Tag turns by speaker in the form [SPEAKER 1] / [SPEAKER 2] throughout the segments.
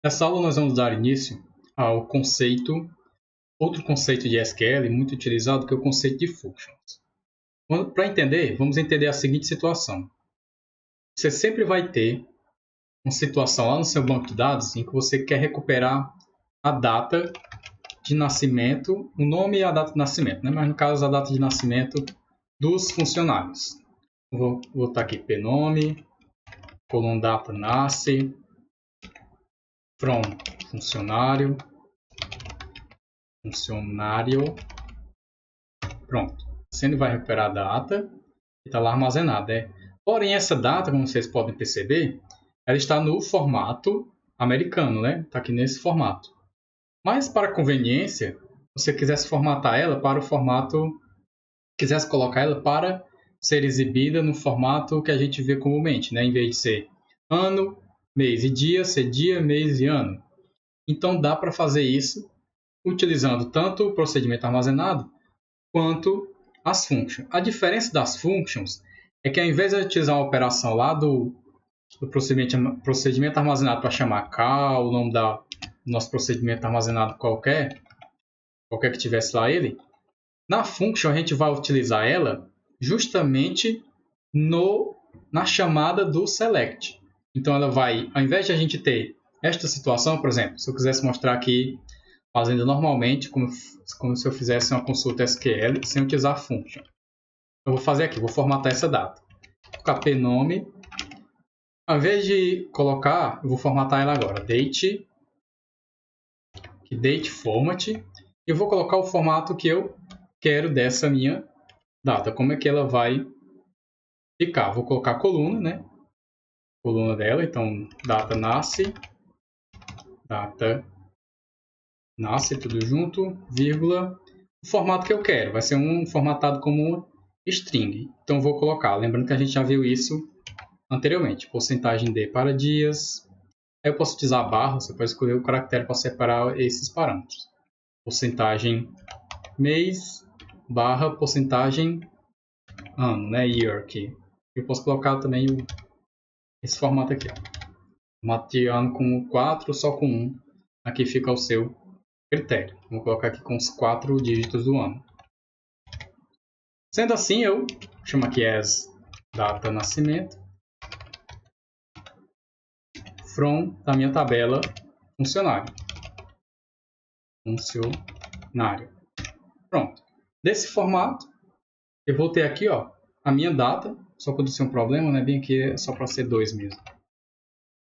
[SPEAKER 1] Nessa aula nós vamos dar início ao outro conceito de SQL muito utilizado, que é o conceito de functions. Para entender, vamos entender a seguinte situação. Você sempre vai ter uma situação lá no seu banco de dados em que você quer recuperar a data de nascimento, o nome e a data de nascimento, né? Mas no caso a data de nascimento dos funcionários. Vou botar aqui pnome, coluna data nasce, from funcionário, pronto. Você vai recuperar a data e está lá armazenada. Porém, essa data, como vocês podem perceber, ela está no formato americano, né? Está aqui nesse formato. Mas, para conveniência, se você quisesse formatar ela para o formato, quisesse colocar ela para ser exibida no formato que a gente vê comumente, né? Em vez de ser ano, mês e dia, ser dia, mês e ano. Então, dá para fazer isso utilizando tanto o procedimento armazenado quanto as functions. A diferença das functions é que, ao invés de utilizar uma operação lá do procedimento armazenado para chamar cal, o nome do nosso procedimento armazenado qualquer que tivesse lá ele, na function a gente vai utilizar ela justamente na chamada do select. Então ela vai, ao invés de a gente ter esta situação, por exemplo, se eu quisesse mostrar aqui fazendo normalmente, como se eu fizesse uma consulta SQL sem utilizar function. Eu vou fazer aqui, vou formatar essa data. Vou colocar pnome. Ao invés de colocar, eu vou formatar ela agora. Date format. E eu vou colocar o formato que eu quero dessa minha data. Como é que ela vai ficar? Vou colocar a coluna, né? Coluna dela. Então, data nasce, tudo junto, vírgula. O formato que eu quero vai ser um formatado como string. Então, vou colocar. Lembrando que a gente já viu isso anteriormente. Porcentagem D para dias. Aí eu posso utilizar a barra, você pode escolher o caractere para separar esses parâmetros. Porcentagem mês, barra, porcentagem ano, né? Year aqui. Eu posso colocar também esse formato aqui. Formato de ano com 4, só com 1. Aqui fica o seu critério. Vou colocar aqui com os 4 dígitos do ano. Sendo assim, eu chamo aqui as data nascimento from da minha tabela funcionário. Pronto. Desse formato, eu vou ter aqui a minha data. Só quando ser um problema, né? Bem aqui é só para ser 2 mesmo.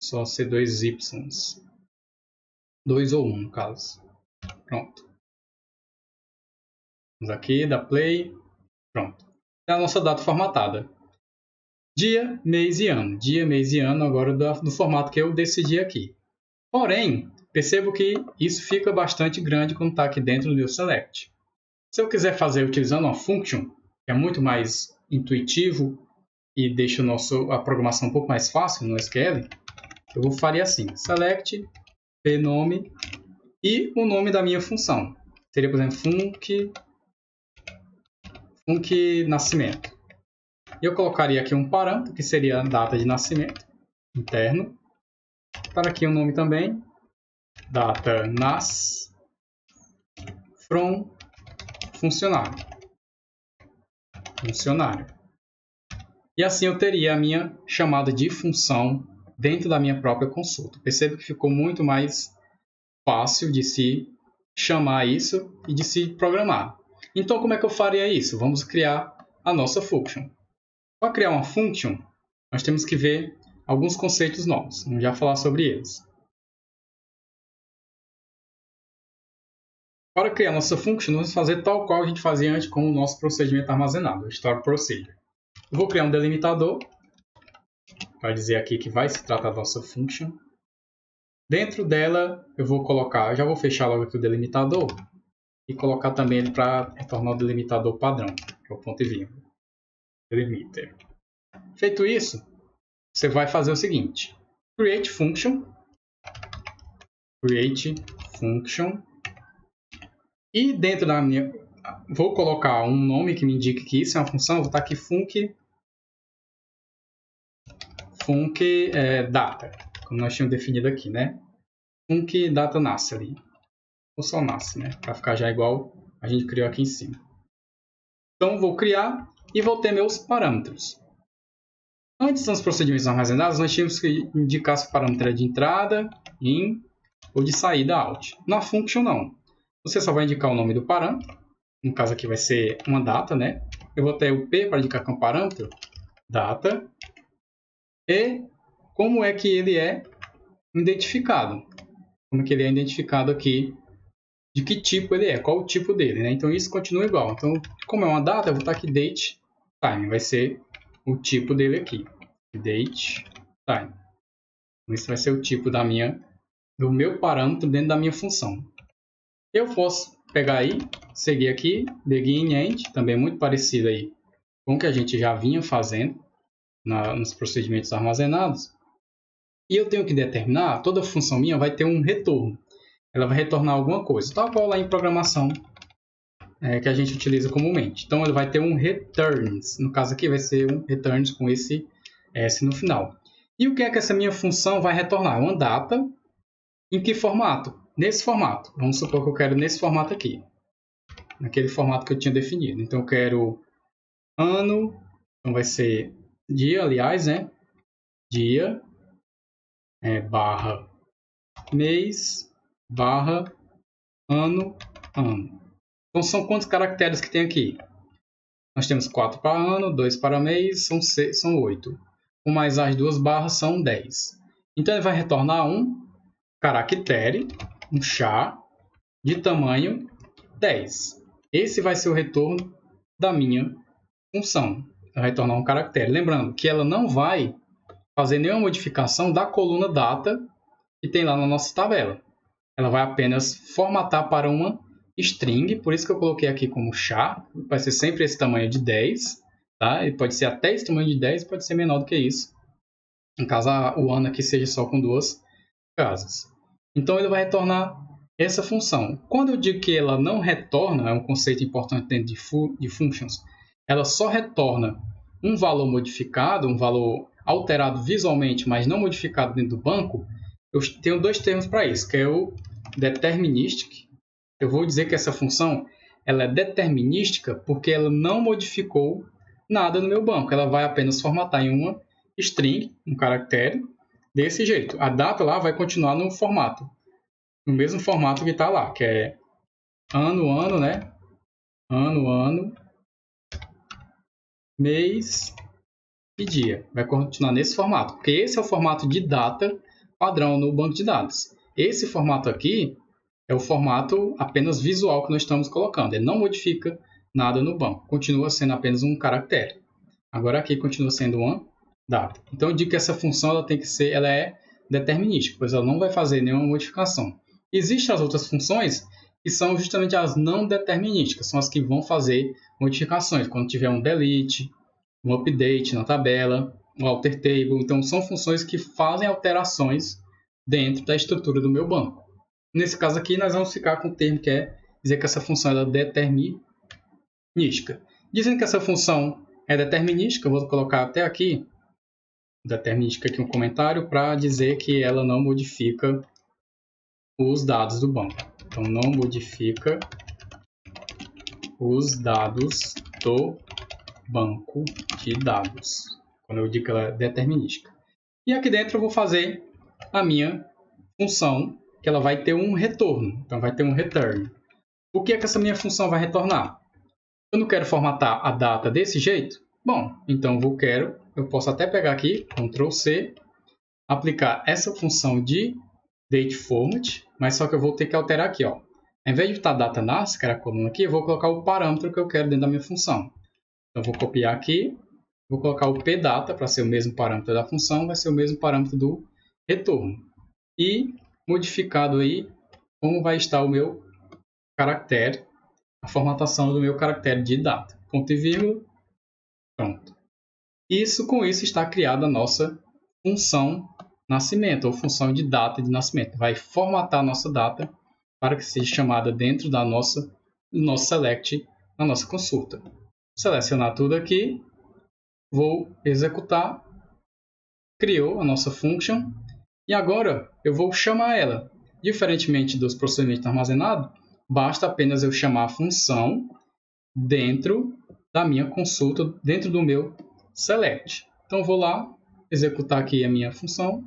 [SPEAKER 1] Só ser 2 Ys. 2 ou 1, no caso. Pronto. Vamos aqui, dá play. Pronto. É a nossa data formatada. Dia, mês e ano. Dia, mês e ano agora do formato que eu decidi aqui. Porém, percebo que isso fica bastante grande quando está aqui dentro do meu select. Se eu quiser fazer utilizando uma function, que é muito mais intuitivo e deixa a programação um pouco mais fácil no SQL, eu faria assim, select, pnome e o nome da minha função. Seria, por exemplo, func nascimento. Eu colocaria aqui um parâmetro, que seria a data de nascimento, interno. Para aqui o nome também, data nas, from funcionário. E assim eu teria a minha chamada de função dentro da minha própria consulta. Perceba que ficou muito mais fácil de se chamar isso e de se programar. Então, como é que eu faria isso? Vamos criar a nossa function. Para criar uma function, nós temos que ver alguns conceitos novos. Vamos já falar sobre eles. Para criar nossa function, vamos fazer tal qual a gente fazia antes com o nosso procedimento armazenado, o store procedure. Eu vou criar um delimitador para dizer aqui que vai se tratar da nossa function. Dentro dela, eu vou colocar, já vou fechar logo aqui o delimitador e colocar também ele para tornar o delimitador padrão, que é o ponto e vírgula. Delimiter. Feito isso, você vai fazer o seguinte: create function, e dentro da minha, vou colocar um nome que me indique que isso é uma função. Vou botar aqui func data, como nós tínhamos definido aqui, né? func data nasce ali. Ou só nasce, né? Para ficar já igual a gente criou aqui em cima. Então, vou criar e vou ter meus parâmetros. Antes dos procedimentos armazenados, nós tínhamos que indicar se o parâmetro é de entrada, in ou de saída, out. Na function, não. Você só vai indicar o nome do parâmetro. No caso aqui vai ser uma data, né? Eu vou ter o p para indicar que é um parâmetro, data. E como é que ele é identificado. Como é que ele é identificado aqui, de que tipo ele é, qual o tipo dele, né? Então isso continua igual. Então, como é uma data, eu vou botar aqui date time, vai ser o tipo dele aqui, date time. Então, esse vai ser o tipo do meu parâmetro dentro da minha função. Eu posso pegar aí, seguir aqui, begin end, também muito parecido aí com o que a gente já vinha fazendo nos procedimentos armazenados. E eu tenho que determinar, toda função minha vai ter um retorno. Ela vai retornar alguma coisa, tal qual lá em programação que a gente utiliza comumente. Então, ele vai ter um returns. No caso aqui, vai ser um returns com esse S no final. E o que é que essa minha função vai retornar? Uma data. Em que formato? Nesse formato. Vamos supor que eu quero nesse formato aqui. Naquele formato que eu tinha definido. Então, eu quero ano. Então, vai ser dia, aliás, né? Dia, barra mês, barra ano, ano. Então, são quantos caracteres que tem aqui? Nós temos 4 para ano, 2 para mês, são 8. Com mais as duas barras são 10. Então, ele vai retornar um caractere, um char, de tamanho 10. Esse vai ser o retorno da minha função. Vai retornar um caractere. Lembrando que ela não vai fazer nenhuma modificação da coluna data que tem lá na nossa tabela. Ela vai apenas formatar para uma string, por isso que eu coloquei aqui como char, vai ser sempre esse tamanho de 10, tá? Ele pode ser até esse tamanho de 10, pode ser menor do que isso, em caso o ano aqui seja só com duas casas. Então ele vai retornar essa função. Quando eu digo que ela não retorna, é um conceito importante dentro de functions, ela só retorna um valor modificado, um valor alterado visualmente, mas não modificado dentro do banco. Eu tenho dois termos para isso, que é o deterministic. Eu vou dizer que essa função ela é determinística porque ela não modificou nada no meu banco. Ela vai apenas formatar em uma string, um caractere, desse jeito. A data lá vai continuar no formato, no mesmo formato que está lá, que é ano, ano, né? Ano, ano, mês e dia. Vai continuar nesse formato, porque esse é o formato de data padrão no banco de dados. Esse formato aqui é o formato apenas visual que nós estamos colocando. Ele não modifica nada no banco. Continua sendo apenas um caractere. Agora aqui continua sendo uma data. Então eu digo que essa função ela é determinística, pois ela não vai fazer nenhuma modificação. Existem as outras funções que são justamente as não determinísticas, são as que vão fazer modificações, quando tiver um delete, um update na tabela, um alter table. Então são funções que fazem alterações dentro da estrutura do meu banco. Nesse caso aqui, nós vamos ficar com o termo que é dizer que essa função é determinística. Dizendo que essa função é determinística, eu vou colocar até aqui, determinística aqui um comentário, para dizer que ela não modifica os dados do banco. Então, não modifica os dados do banco de dados, quando eu digo que ela é determinística. E aqui dentro eu vou fazer a minha função, que ela vai ter um retorno. Então, vai ter um return. O que é que essa minha função vai retornar? Eu não quero formatar a data desse jeito? Bom, então eu posso até pegar aqui, Ctrl C, aplicar essa função de dateFormat, mas só que eu vou ter que alterar aqui, ó. Ao invés de estar data nasce, que era a coluna aqui, eu vou colocar o parâmetro que eu quero dentro da minha função. Então, eu vou copiar aqui, vou colocar o pdata para ser o mesmo parâmetro da função, vai ser o mesmo parâmetro do retorno. E modificado aí como vai estar o meu caractere, a formatação do meu caractere de data. Ponto e vírgula. Pronto. Com isso está criada a nossa função nascimento, ou função de data de nascimento. Vai formatar a nossa data para que seja chamada dentro do nosso select, na nossa consulta. Vou selecionar tudo aqui, vou executar, criou a nossa function, e agora eu vou chamar ela. Diferentemente dos procedimentos armazenados, basta apenas eu chamar a função dentro da minha consulta, dentro do meu select. Então, eu vou lá, executar aqui a minha função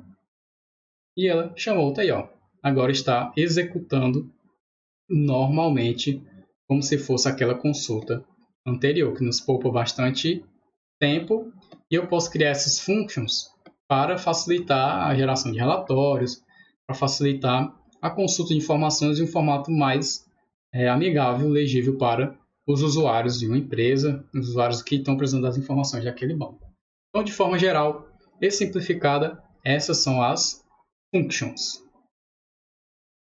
[SPEAKER 1] e ela chamou, tá aí, ó. Agora está executando normalmente, como se fosse aquela consulta anterior, que nos poupa bastante tempo, e eu posso criar essas functions para facilitar a geração de relatórios, para facilitar a consulta de informações em um formato mais amigável, legível para os usuários de uma empresa, os usuários que estão precisando das informações daquele banco. Então, de forma geral e simplificada, essas são as functions.